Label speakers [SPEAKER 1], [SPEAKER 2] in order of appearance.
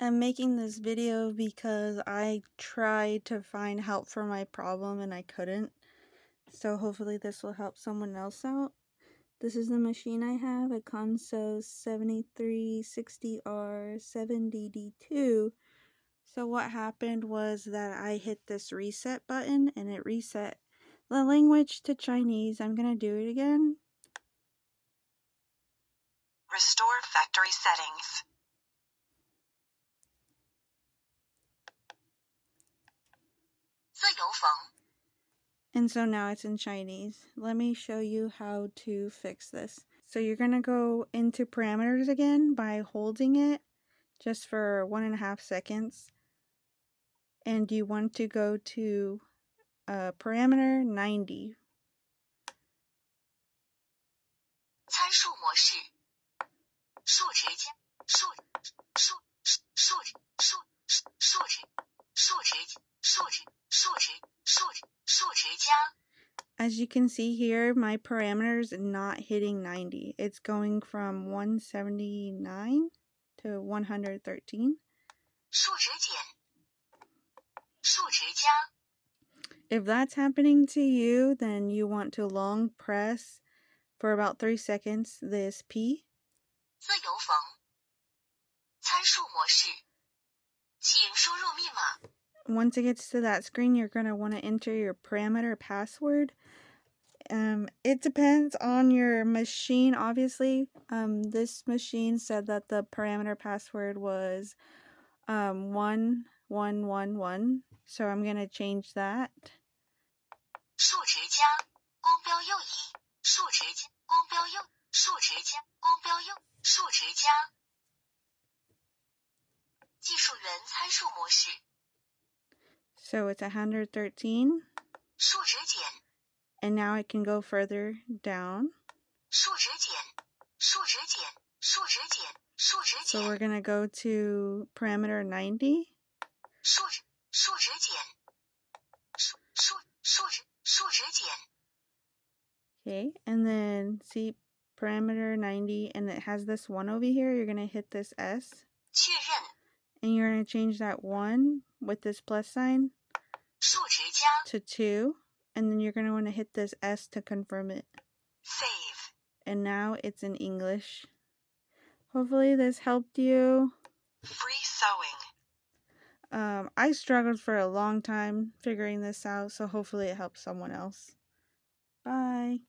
[SPEAKER 1] I'm making this video because I tried to find help for my problem and I couldn't. So hopefully this will help someone else out. This is the machine I have, a Consew 7360R-7DD-2. So what happened was that I hit this reset button and it reset the language to Chinese. I'm gonna do it again.
[SPEAKER 2] Restore factory settings.
[SPEAKER 1] And so now it's in Chinese. Let me show you how to fix this. So you're going to go into parameters again by holding it just for 1.5 seconds. And you want to go to parameter 90.
[SPEAKER 2] 参数模式，数值加数值数值数值数值数值加。
[SPEAKER 1] As you can see here, my parameters not hitting 90. It's going from 179 to 113.
[SPEAKER 2] 数值减，数值加。
[SPEAKER 1] If that's happening to you, then you want to long press for about 3 seconds this P.
[SPEAKER 2] 自由缝，参数模式，请输入密码。
[SPEAKER 1] Once it gets to that screen, you're going to want to enter your parameter password. It depends on your machine, obviously. This machine said that the parameter password was 1111, so I'm going to change that.
[SPEAKER 2] 数值加，光标右移，数值加，光标右，数值加，光标右，数值加。技术员参数模式。
[SPEAKER 1] So it's 113.
[SPEAKER 2] 数值减。
[SPEAKER 1] And now I can go further down.
[SPEAKER 2] 数值减，数值减，数值减，数值减。
[SPEAKER 1] So we're going to go to parameter 90.
[SPEAKER 2] 数值减，数值减。
[SPEAKER 1] Okay, and then see parameter 90, and it has this 1 over here. You're going to hit this S.
[SPEAKER 2] 确认。
[SPEAKER 1] And you're going to change that 1 with this plus sign
[SPEAKER 2] 数值加。
[SPEAKER 1] to 2. And then you're going to want to hit this S to confirm it.
[SPEAKER 2] Save.
[SPEAKER 1] And now it's in English. Hopefully this helped you.
[SPEAKER 2] Free sewing.
[SPEAKER 1] I struggled for a long time figuring this out, so hopefully it helps someone else. Bye.